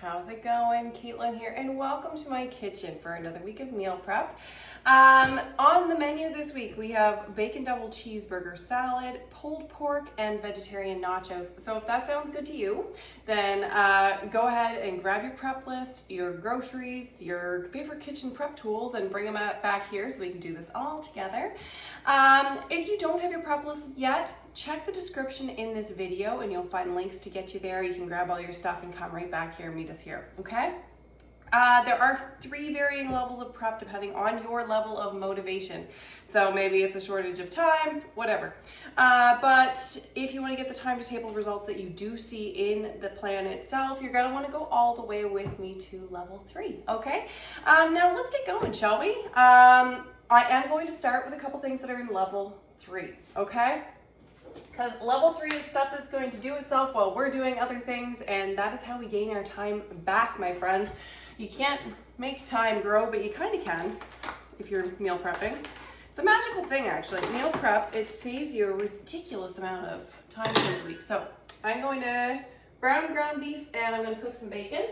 How's it going? Caitlin here, and welcome to my kitchen for another week of meal prep. On the menu this week, we have Bacon Double Cheeseburger Salad, pulled pork, and vegetarian nachos. So if that sounds good to you, then go ahead and grab your prep list, your groceries, your favorite kitchen prep tools, and bring them back here so we can do this all together. If you don't have your prep list yet, check the description in this video and you'll find links to get you there. You can grab all your stuff and come right back here and meet us here, okay? There are 3 varying levels of prep depending on your level of motivation. So maybe it's a shortage of time, whatever. But if you want to get the time to table results that you do see in the plan itself, you're going to want to go all the way with me to level 3, okay? Now let's get going, shall we? I am going to start with a couple things that are in level 3, okay? Because level 3 is stuff that's going to do itself while we're doing other things, and that is how we gain our time back, my friends. You can't make time grow, but you kind of can if you're meal prepping. It's a magical thing, actually. Meal prep, it saves you a ridiculous amount of time per week. So I'm going to brown ground beef, and I'm going to cook some bacon.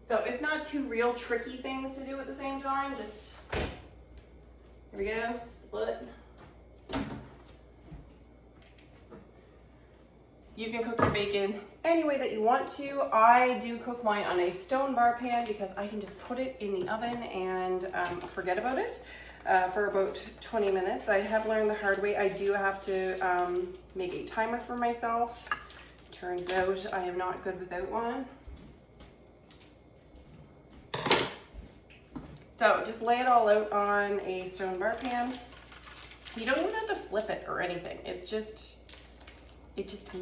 So it's not 2 real tricky things to do at the same time. Just, here we go, split. You can cook your bacon any way that you want to. I do cook mine on a stone bar pan because I can just put it in the oven and forget about it for about 20 minutes. I have learned the hard way. I do have to make a timer for myself. Turns out I am not good without one. So just lay it all out on a stone bar pan. You don't even have to flip it or anything. It just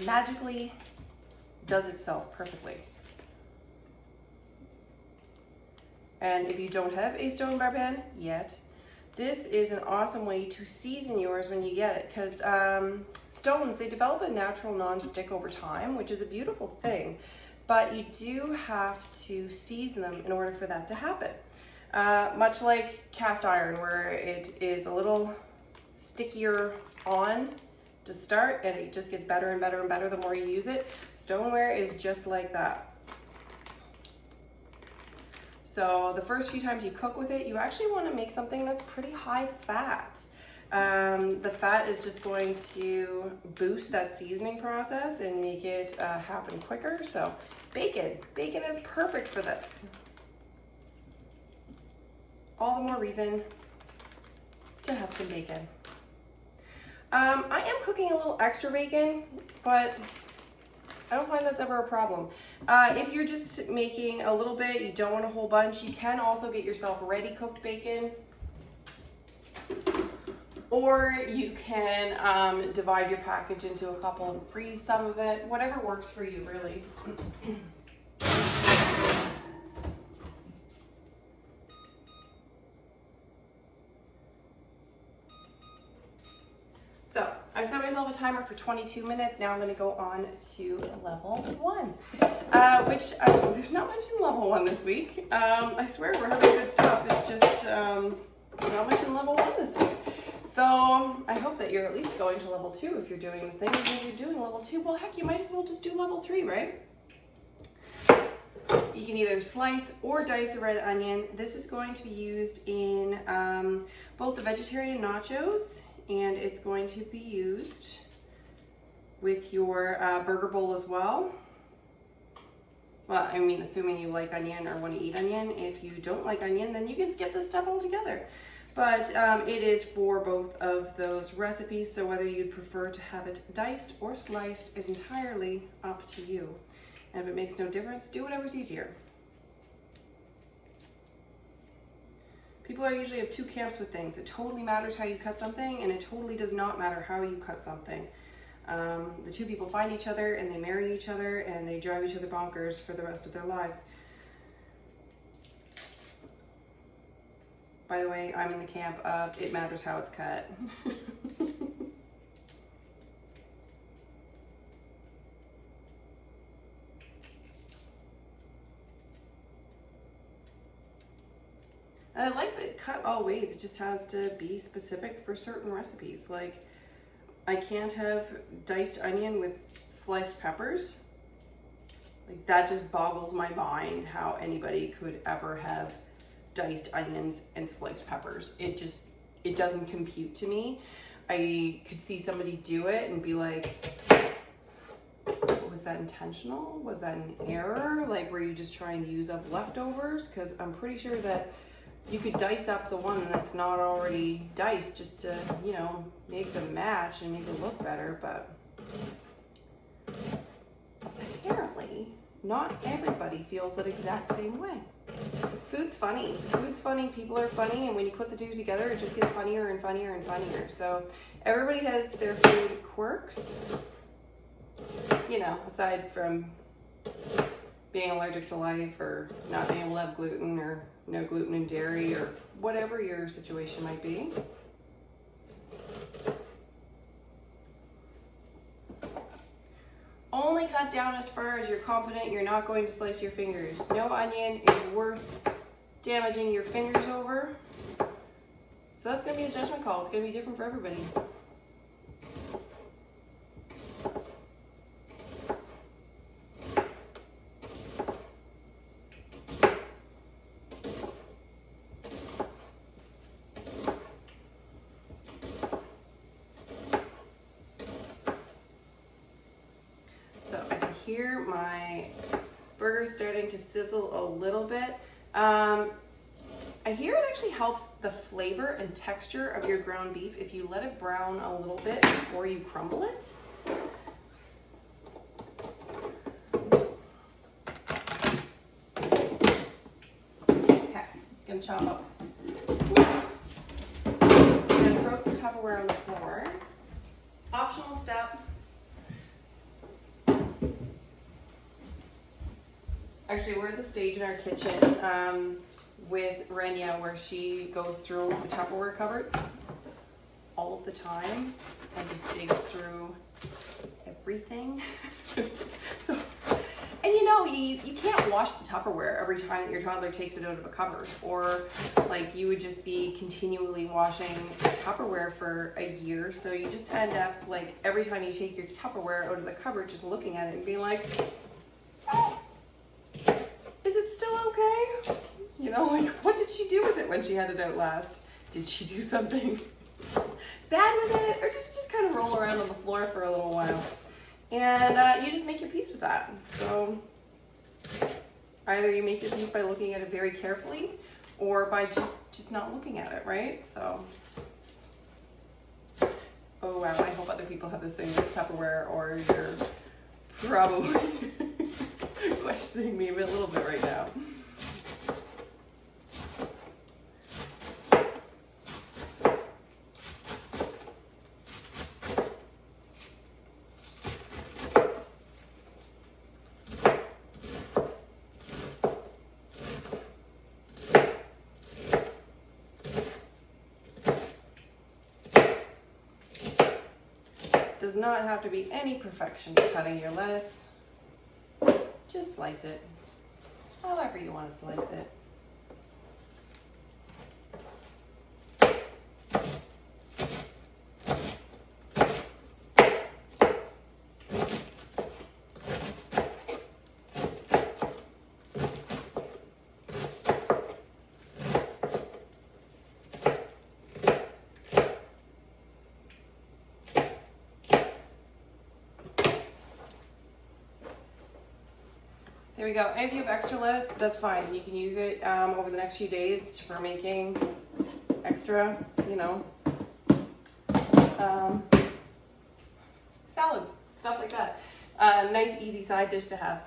magically does itself perfectly. And if you don't have a stone bar pan yet, this is an awesome way to season yours when you get it, because stones, they develop a natural non-stick over time, which is a beautiful thing, but you do have to season them in order for that to happen. Much like cast iron, where it is a little stickier on to start, and it just gets better and better and better the more you use it. Stoneware is just like that. So the first few times you cook with it, you actually want to make something that's pretty high fat. The fat is just going to boost that seasoning process and make it happen quicker. So bacon is perfect for this. All the more reason to have some bacon. I am cooking a little extra bacon, but I don't find that's ever a problem. If you're just making a little bit, you don't want a whole bunch, you can also get yourself ready cooked bacon. Or you can divide your package into a couple and freeze some of it, whatever works for you, really. So I've set myself a timer for 22 minutes. Now I'm going to go on to level 1, which there's not much in level 1 this week. I swear we're having good stuff. It's just not much in level 1 this week. So I hope that you're at least going to level 2 if you're doing the things. If you're doing level 2, well, heck, you might as well just do level 3, right? You can either slice or dice a red onion. This is going to be used in both the vegetarian nachos, and it's going to be used with your burger bowl as well. Well, I mean, assuming you like onion or want to eat onion. If you don't like onion, then you can skip this stuff altogether. But it is for both of those recipes, so whether you'd prefer to have it diced or sliced is entirely up to you. And if it makes no difference, do whatever's easier. People are usually of 2 camps with things. It totally matters how you cut something, and it totally does not matter how you cut something. The 2 people find each other, and they marry each other, and they drive each other bonkers for the rest of their lives. By the way, I'm in the camp of it matters how it's cut. And I like that cut all ways. It just has to be specific for certain recipes. Like, I can't have diced onion with sliced peppers. Like, that just boggles my mind how anybody could ever have diced onions and sliced peppers. It doesn't compute to me. I could see somebody do it and be like, was that intentional? Was that an error? Like, were you just trying to use up leftovers? Because I'm pretty sure that you could dice up the one that's not already diced just to, you know, make them match and make it look better. But apparently not everybody feels that exact same way. Food's funny. Food's funny. People are funny. And when you put the two together, it just gets funnier and funnier and funnier. So everybody has their food quirks, you know, aside from being allergic to life or not being able to have gluten or no gluten in dairy or whatever your situation might be. Only cut down as far as you're confident you're not going to slice your fingers. No onion is worth damaging your fingers over. So that's going to be a judgment call. It's going to be different for everybody. So I can hear my burger starting to sizzle a little bit. I hear it actually helps the flavor and texture of your ground beef if you let it brown a little bit before you crumble it. Okay, gonna chop up. I'm gonna throw some Tupperware on the floor. Optional step. Actually, we're at the stage in our kitchen with Renya where she goes through the Tupperware cupboards all of the time and just digs through everything. So, and you know, you can't wash the Tupperware every time that your toddler takes it out of a cupboard, or like you would just be continually washing the Tupperware for a year. So you just end up like every time you take your Tupperware out of the cupboard, just looking at it and being like, oh, is it still okay? You know, like, what did she do with it when she had it out last? Did she do something bad with it? Or did it just kind of roll around on the floor for a little while? And you just make your peace with that. So either you make your peace by looking at it very carefully or by just not looking at it, right? So, oh wow, I hope other people have the same with Tupperware, or you're probably questioning me a little bit right now. Does not have to be any perfection to cutting your lettuce. Just slice it however you want to slice it. There we go. And if you have extra lettuce, that's fine. You can use it over the next few days for making extra, you know, salads, stuff like that. Nice, easy side dish to have.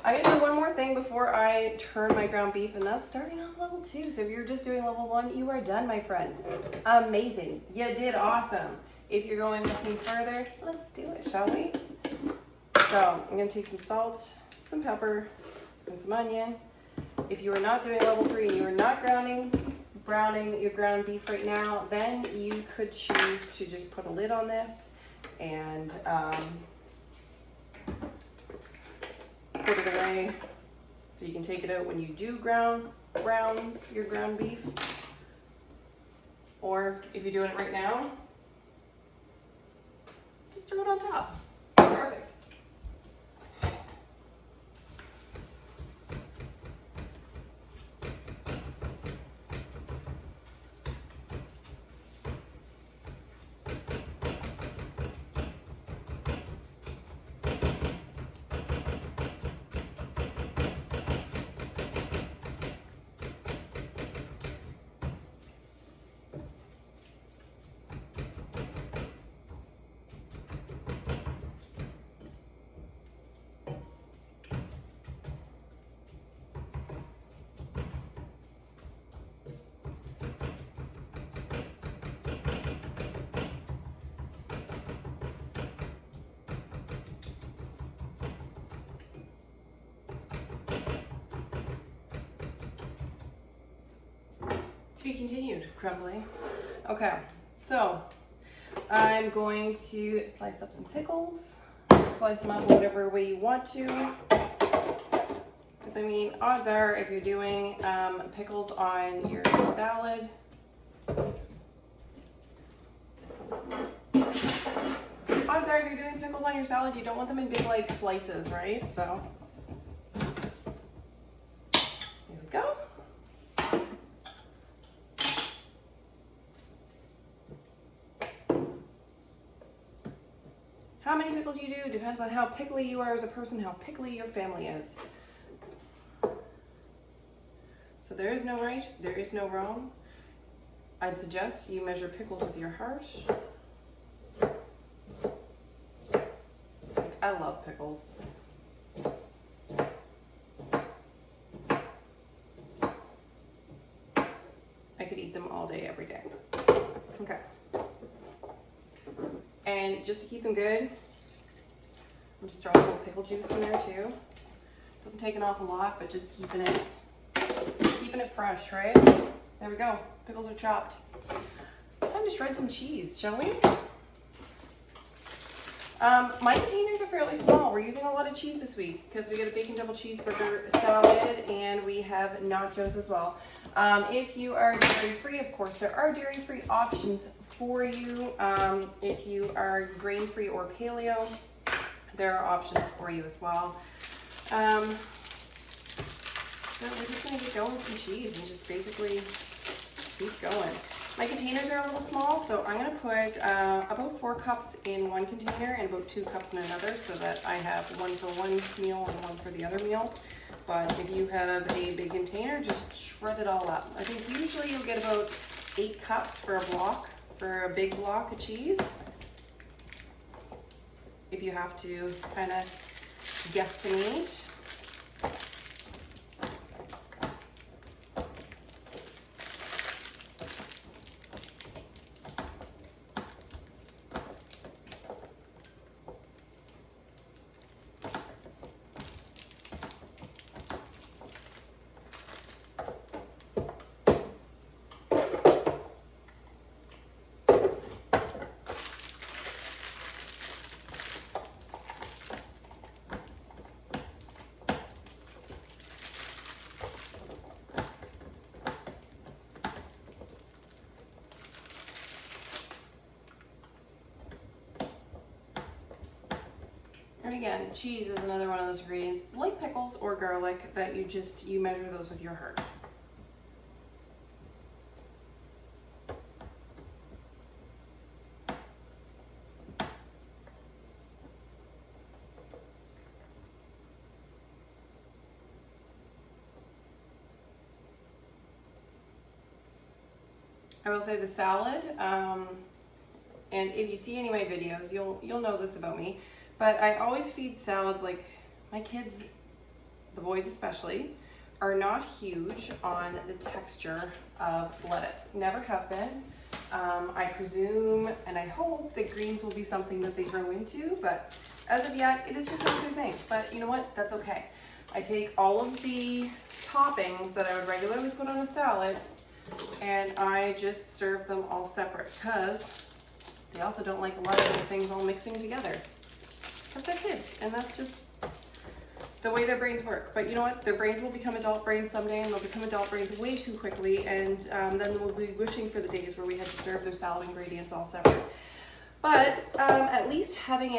I gotta do one more thing before I turn my ground beef, and that's starting off level 2. So if you're just doing level 1, you are done, my friends. Amazing. You did awesome. If you're going with me further, let's do it, shall we? So I'm gonna take some salt, some pepper, and some onion. If you are not doing level 3 and you are not browning your ground beef right now, then you could choose to just put a lid on this and put it away so you can take it out when you do brown your ground beef. Or if you're doing it right now, just throw it on top. Perfect. be continued, crumbly. Okay, so I'm going to slice up some pickles. Slice them up whatever way you want to. Because I mean, odds are if you're doing pickles on your salad, you don't want them in big like slices, right? So here we go. How many pickles you do depends on how pickly you are as a person, how pickly your family is. So there is no right, there is no wrong. I'd suggest you measure pickles with your heart. I love pickles. I could eat them all day, every day. Okay. And just to keep them good, I'm just throwing a little pickle juice in there too. Doesn't take an awful lot, but just keeping it fresh, right? There we go. Pickles are chopped. Time to shred some cheese, shall we? My containers are fairly small. We're using a lot of cheese this week because we got a Bacon Double Cheeseburger Salad and we have nachos as well. If you are dairy-free, of course, there are dairy-free options for you. If you are grain-free or paleo, there are options for you as well. So we're just going to get going with some cheese and just basically keep going. My containers are a little small, so I'm going to put about 4 cups in one container and about 2 cups in another so that I have one for one meal and one for the other meal. But if you have a big container, just shred it all up. I think usually you'll get about 8 cups for a big block of cheese. If you have to kind of guesstimate. And again, cheese is another one of those ingredients, like pickles or garlic, that you measure those with your heart. I will say the salad, and if you see any of my videos, you'll know this about me. But I always feed salads, like my kids, the boys especially, are not huge on the texture of lettuce. Never have been. I presume and I hope that greens will be something that they grow into, but as of yet, it is just not their thing. But you know what? That's okay. I take all of the toppings that I would regularly put on a salad and I just serve them all separate because they also don't like a lot of the things all mixing together. Because they're kids, and that's just the way their brains work. But you know what? Their brains will become adult brains someday, and they'll become adult brains way too quickly, and then we'll be wishing for the days where we had to serve their salad ingredients all separate. But at least having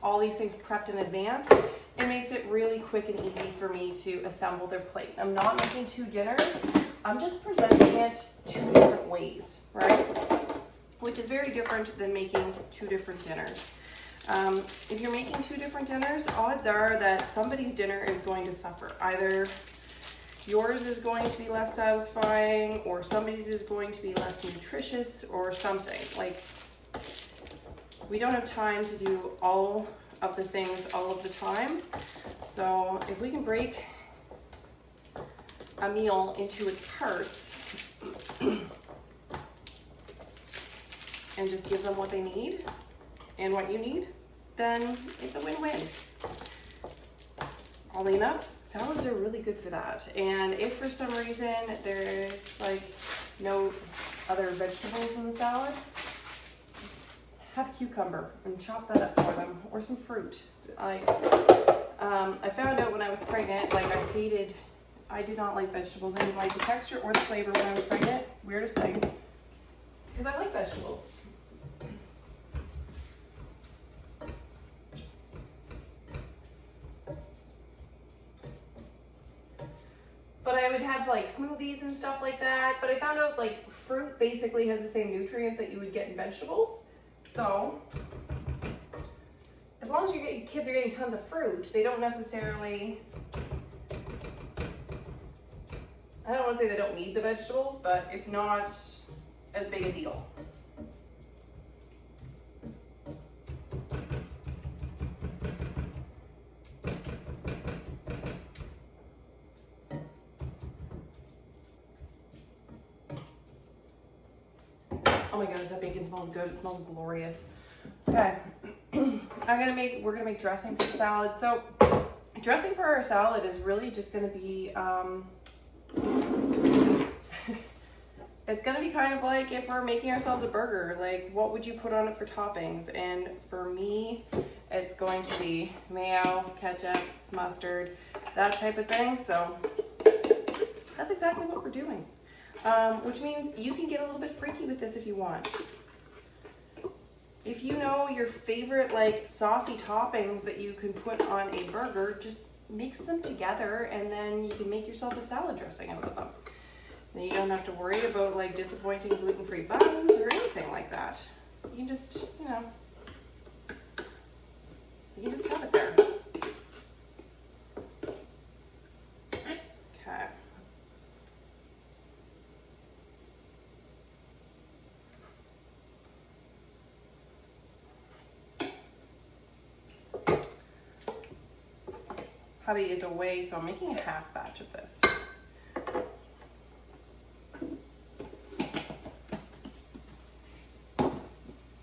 all these things prepped in advance, it makes it really quick and easy for me to assemble their plate. I'm not making 2 dinners. I'm just presenting it 2 different ways, right? Which is very different than making 2 different dinners. If you're making 2 different dinners, odds are that somebody's dinner is going to suffer. Either yours is going to be less satisfying, or somebody's is going to be less nutritious, or something. Like, we don't have time to do all of the things all of the time. So if we can break a meal into its parts and just give them what they need and what you need, then it's a win-win. Oddly enough, salads are really good for that. And if for some reason there's like no other vegetables in the salad, just have a cucumber and chop that up for them, or some fruit. I found out when I was pregnant, like I did not like vegetables. I didn't like the texture or the flavor when I was pregnant. Weirdest thing. Because I like vegetables. But I would have like smoothies and stuff like that. But I found out like fruit basically has the same nutrients that you would get in vegetables. So as long as kids are getting tons of fruit, they don't necessarily, I don't want to say they don't need the vegetables, but it's not as big a deal. Oh my goodness, that bacon smells good. It smells glorious. Okay, we're gonna make dressing for the salad. So dressing for our salad is really just gonna be, it's gonna be kind of like if we're making ourselves a burger, like what would you put on it for toppings? And for me, it's going to be mayo, ketchup, mustard, that type of thing. So that's exactly what we're doing. Which means you can get a little bit freaky with this if you want. If you know your favorite like saucy toppings that you can put on a burger, just mix them together and then you can make yourself a salad dressing out of them. Then you don't have to worry about like disappointing gluten-free buns or anything like that. You can just, you can just have it there. Okay. Hubby is away, so I'm making a half batch of this.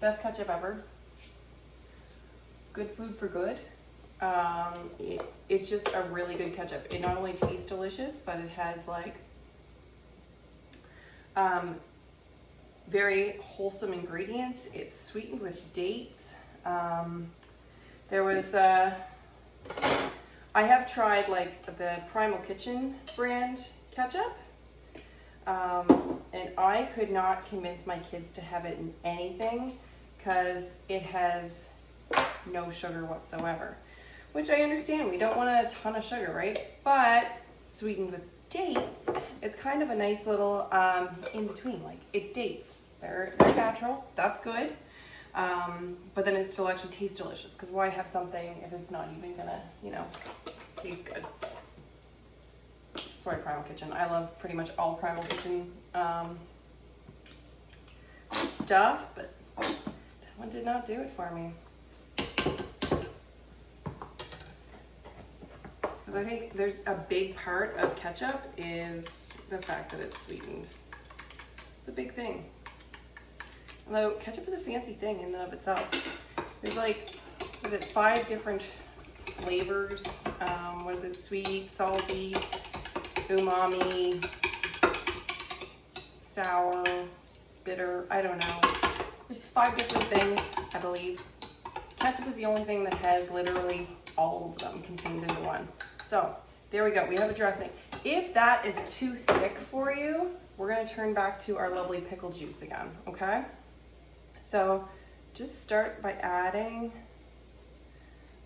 Best ketchup ever. Good food for good. It's just a really good ketchup. It not only tastes delicious, but it has like very wholesome ingredients. It's sweetened with dates. I have tried like the Primal Kitchen brand ketchup, and I could not convince my kids to have it in anything because it has no sugar whatsoever, which I understand. We don't want a ton of sugar, right? But sweetened with dates, it's kind of a nice little in between. Like, it's dates. They're natural. That's good. But then it still actually tastes delicious, because why have something if it's not even gonna, taste good? Sorry, Primal Kitchen. I love pretty much all Primal Kitchen stuff, but that one did not do it for me. Because I think there's a big part of ketchup is the fact that it's sweetened. It's a big thing. Although ketchup is a fancy thing in and of itself. There's like, 5 different flavors? What is it? Sweet, salty, umami, sour, bitter, I don't know. There's 5 different things, I believe. Ketchup is the only thing that has literally all of them contained into one. So there we go, we have a dressing. If that is too thick for you, we're gonna turn back to our lovely pickle juice again, okay? So just start by adding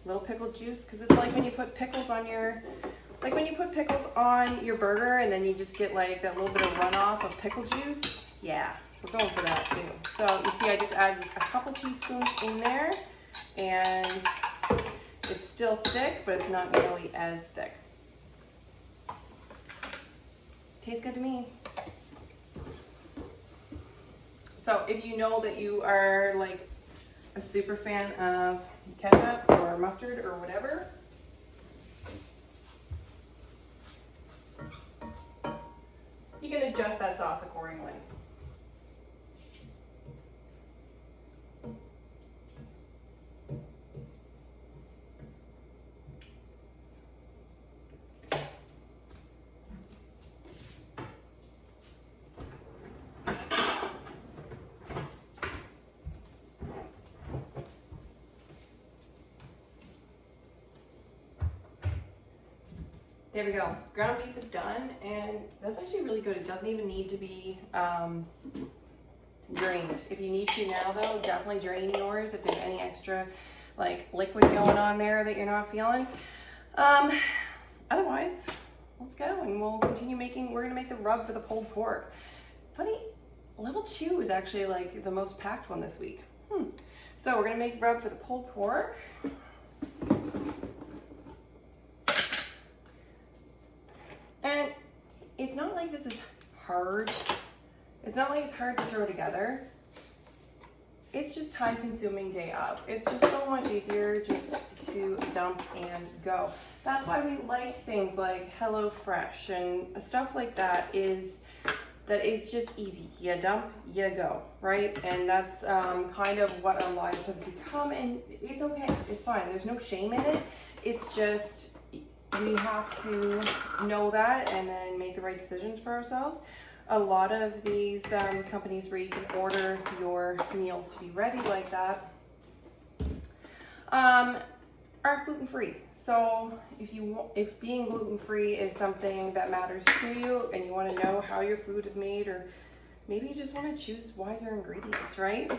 a little pickle juice, because it's like when you put pickles on your, burger and then you just get like that little bit of runoff of pickle juice. Yeah, we're going for that too. So you see I just added a couple teaspoons in there, and it's still thick, but it's not nearly as thick. Tastes good to me. So if you know that you are like a super fan of ketchup or mustard or whatever, you can adjust that sauce accordingly. There we go. Ground beef is done, and that's actually really good. It doesn't even need to be drained. If you need to now though, definitely drain yours if there's any extra like liquid going on there that you're not feeling. Otherwise, let's go and we'll continue making, we're gonna make the rub for the pulled pork. Funny, level 2 is actually like the most packed one this week. So we're gonna make rub for the pulled pork. And it's not like this is hard. It's not like it's hard to throw together. It's just time consuming day up. It's just so much easier just to dump and go. That's why we like things like HelloFresh and stuff like that, is that it's just easy. You dump, you go, right? And that's kind of what our lives have become, and it's okay, it's fine. There's no shame in it. It's just, we have to know that and then make the right decisions for ourselves. A lot of these companies where you can order your meals to be ready like that aren't gluten-free. So if being gluten-free is something that matters to you and you want to know how your food is made, or maybe you just want to choose wiser ingredients, right?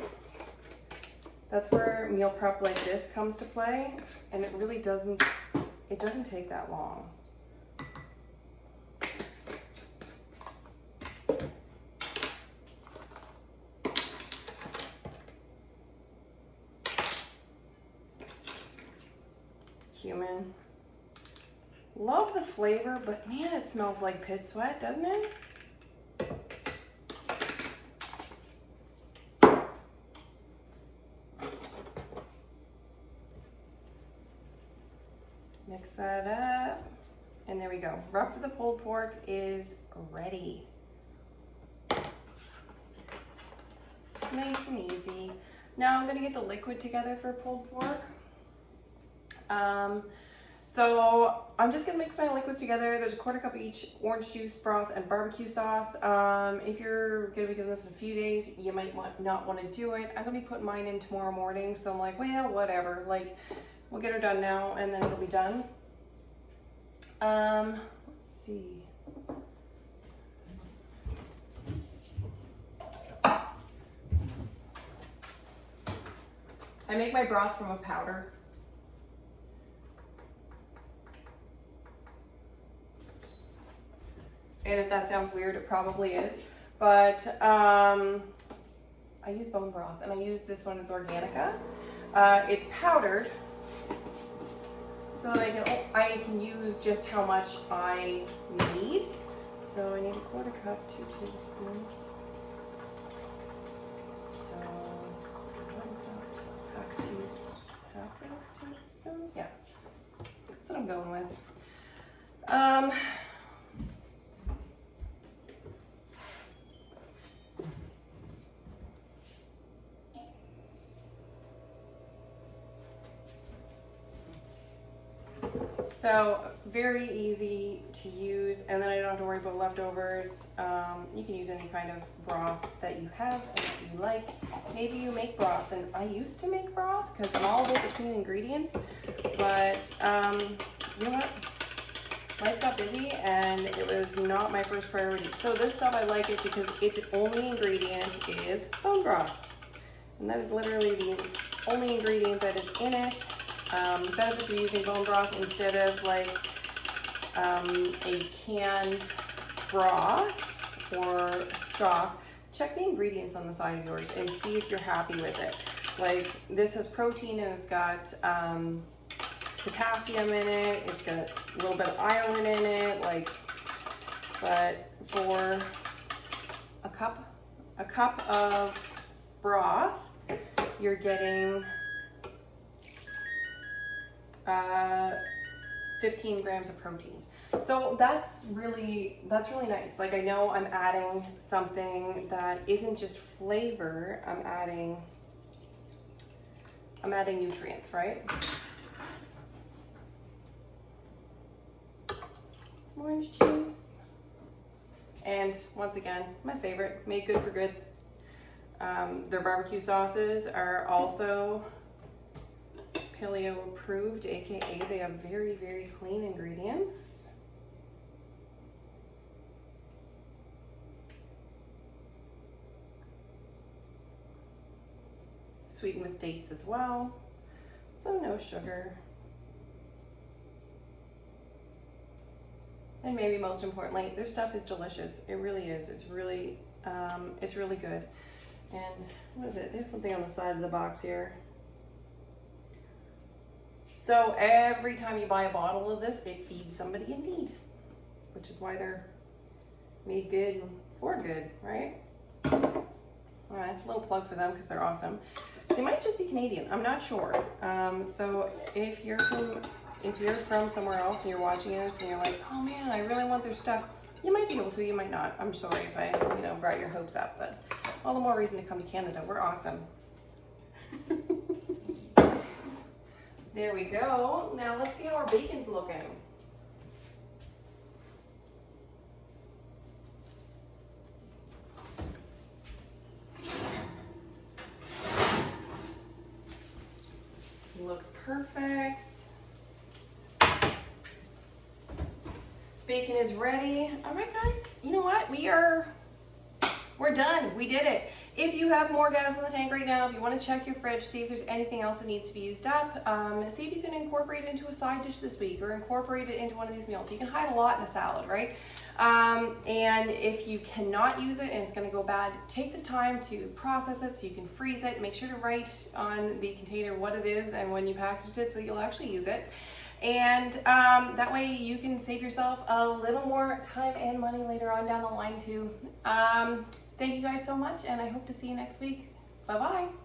That's where meal prep like this comes to play, and it really doesn't take that long. Cumin. Love the flavor, but man, it smells like pit sweat, doesn't it? Mix that up, and there we go. Rub for the pulled pork is ready. Nice and easy. Now I'm gonna get the liquid together for pulled pork. So I'm just gonna mix my liquids together. There's a 1/4 cup each orange juice, broth, and barbecue sauce. If you're gonna be doing this in a few days, you might not want to do it. I'm gonna be putting mine in tomorrow morning, so I'm like, well, whatever. Like, we'll get her done now, and then it'll be done. Let's see. I make my broth from a powder. And if that sounds weird, it probably is. But I use bone broth, and I use this one as Organica. It's powdered, so that I can use just how much I need. So I need a 1/4 cup, 2 tablespoons. So 1 cup, half a tablespoon. Yeah, that's what I'm going with. So very easy to use, and then I don't have to worry about leftovers. You can use any kind of broth that you have and that you like. Maybe you make broth, and I used to make broth because I'm all about the clean ingredients, but you know what? Life got busy and it was not my first priority. So this stuff, I like it because its only ingredient is bone broth. And that is literally the only ingredient that is in it. The benefits of using bone broth instead of like a canned broth or stock, check the ingredients on the side of yours and see if you're happy with it. Like, this has protein and it's got potassium in it, it's got a little bit of iron in it, like, but for a cup of broth, you're getting 15 grams of protein. So that's really nice. Like, I know I'm adding something that isn't just flavor, I'm adding nutrients, right? Some orange juice. And once again, my favorite, Made Good for Good. Their barbecue sauces are also paleo approved, aka they have very, very clean ingredients. sweetened with dates as well, so no sugar. And maybe most importantly, their stuff is delicious. It really is. It's really good. And what is it? There's something on the side of the box here. So every time you buy a bottle of this, it feeds somebody in need, which is why they're made good and for good, right? All right, a little plug for them because they're awesome. They might just be Canadian. I'm not sure. So if you're from somewhere else and you're watching this and you're like, oh man, I really want their stuff, you might be able to. You might not. I'm sorry if I, brought your hopes up, but all the more reason to come to Canada. We're awesome. There we go. Now let's see how our bacon's looking. Looks perfect. Bacon is ready. All right, guys. You know what? We're done. We did it. If you have more gas in the tank right now, if you want to check your fridge, see if there's anything else that needs to be used up. See if you can incorporate it into a side dish this week or incorporate it into one of these meals. You can hide a lot in a salad, right? And if you cannot use it and it's going to go bad, take this time to process it so you can freeze it. Make sure to write on the container what it is and when you packaged it so that you'll actually use it. And that way you can save yourself a little more time and money later on down the line too. Thank you guys so much, and I hope to see you next week. Bye-bye.